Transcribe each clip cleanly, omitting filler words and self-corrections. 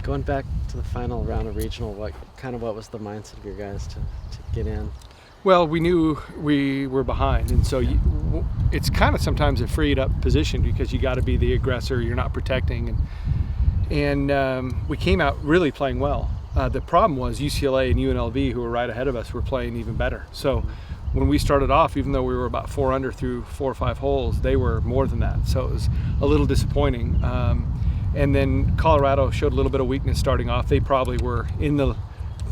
Going back to the final round of regional, what was the mindset of your guys to get in? Well, we knew we were behind, and so it's kind of sometimes a freed up position because you got to be the aggressor. You're not protecting, and we came out really playing well. The problem was UCLA and UNLV, who were right ahead of us, were playing even better. So when we started off, even though we were about 4 under through 4 or 5 holes, they were more than that. So it was a little disappointing. And then Colorado showed a little bit of weakness starting off. They probably were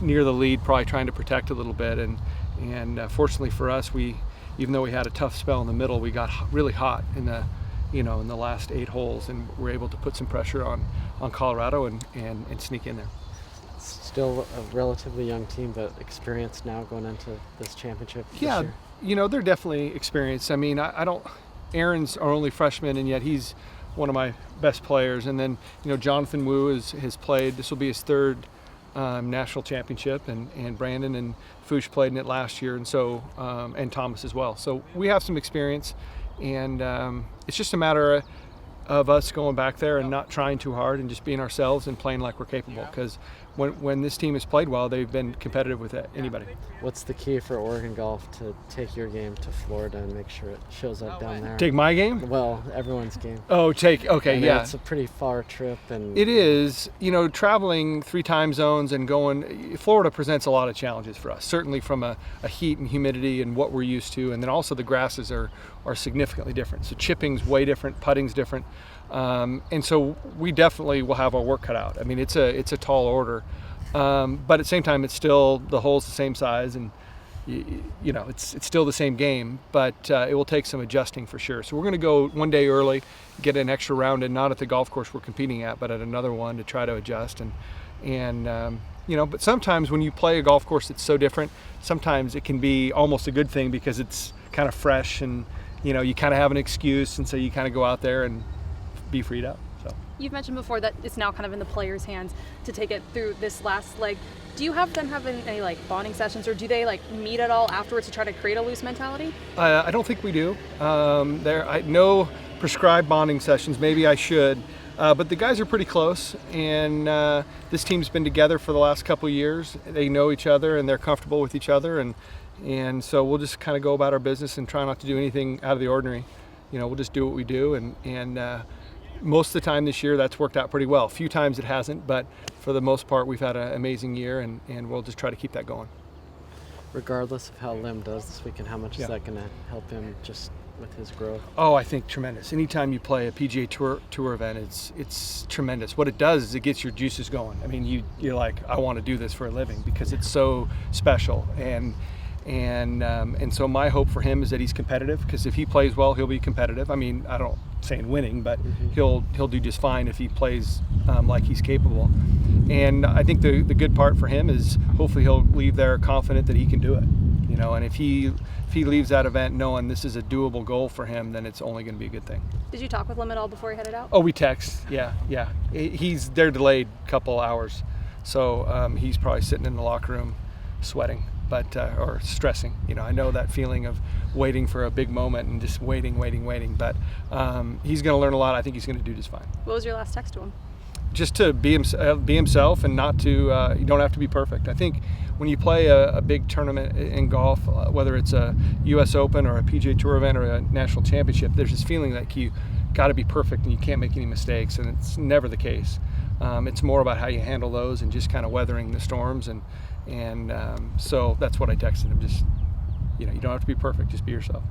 near the lead, probably trying to protect a little bit. And fortunately for us, even though we had a tough spell in the middle, we got really hot in the last 8 holes, and were able to put some pressure on Colorado and sneak in there. Still a relatively young team, but experienced now going into this championship this year. They're definitely experienced. I mean, Aaron's our only freshman, and yet he's one of my best players. And then, Jonathan Wu has played. This will be his 3rd national championship, and Brandon and Fuchs played in it last year, and so and Thomas as well. So we have some experience, and it's just a matter of us going back there and not trying too hard and just being ourselves and playing like we're capable. Because when this team has played well, they've been competitive with anybody. What's the key for Oregon Golf to take your game to Florida and make sure it shows up down there? Take my game? Well, everyone's game. Yeah. It's a pretty far trip, and it is. Traveling 3 time zones and going. Florida presents a lot of challenges for us. Certainly from a heat and humidity and what we're used to, and then also the grasses are significantly different. So chipping's way different, putting's different. And so we definitely will have our work cut out. I mean, it's a tall order, but at the same time, it's still the hole's the same size, and it's still the same game. But it will take some adjusting for sure. So we're going to go one day early, get an extra round in, not at the golf course we're competing at, but at another one to try to adjust. But sometimes when you play a golf course that's so different, sometimes it can be almost a good thing because it's kind of fresh, and you kind of have an excuse, and so you kind of go out there and be freed up. So you've mentioned before that it's now kind of in the players' hands to take it through this last leg. Do you have them having any bonding sessions, or do they meet at all afterwards to try to create a loose mentality? I don't think we do. No prescribed bonding sessions. Maybe I should, but the guys are pretty close, and this team's been together for the last couple of years. They know each other, and they're comfortable with each other, and so we'll just kind of go about our business and try not to do anything out of the ordinary. We'll just do what we do, and most of the time this year that's worked out pretty well. A few times it hasn't, but for the most part we've had an amazing year, and we'll just try to keep that going. Regardless of how Lim does this weekend, how much is that going to help him just with his growth? Oh, I think tremendous. Anytime you play a PGA Tour event, it's tremendous. What it does is it gets your juices going. I mean, you're like, I want to do this for a living because it's so special. And so my hope for him is that he's competitive, because if he plays well, he'll be competitive. I mean, I don't saying winning, but he'll do just fine if he plays like he's capable. And I think the good part for him is hopefully he'll leave there confident that he can do it. And if he leaves that event knowing this is a doable goal for him, then it's only going to be a good thing. Did you talk with Lim at all before he headed out? Oh, we text. Yeah. They're delayed a couple hours, so he's probably sitting in the locker room sweating. Or stressing. I know that feeling of waiting for a big moment and just waiting. But he's going to learn a lot. I think he's going to do just fine. What was your last text to him? Just to be himself, and not to. You don't have to be perfect. I think when you play a big tournament in golf, whether it's a U.S. Open or a PGA Tour event or a national championship, there's this feeling like you got to be perfect and you can't make any mistakes, and it's never the case. It's more about how you handle those and just kind of weathering the storms, and so that's what I texted him. Just, you don't have to be perfect, just be yourself.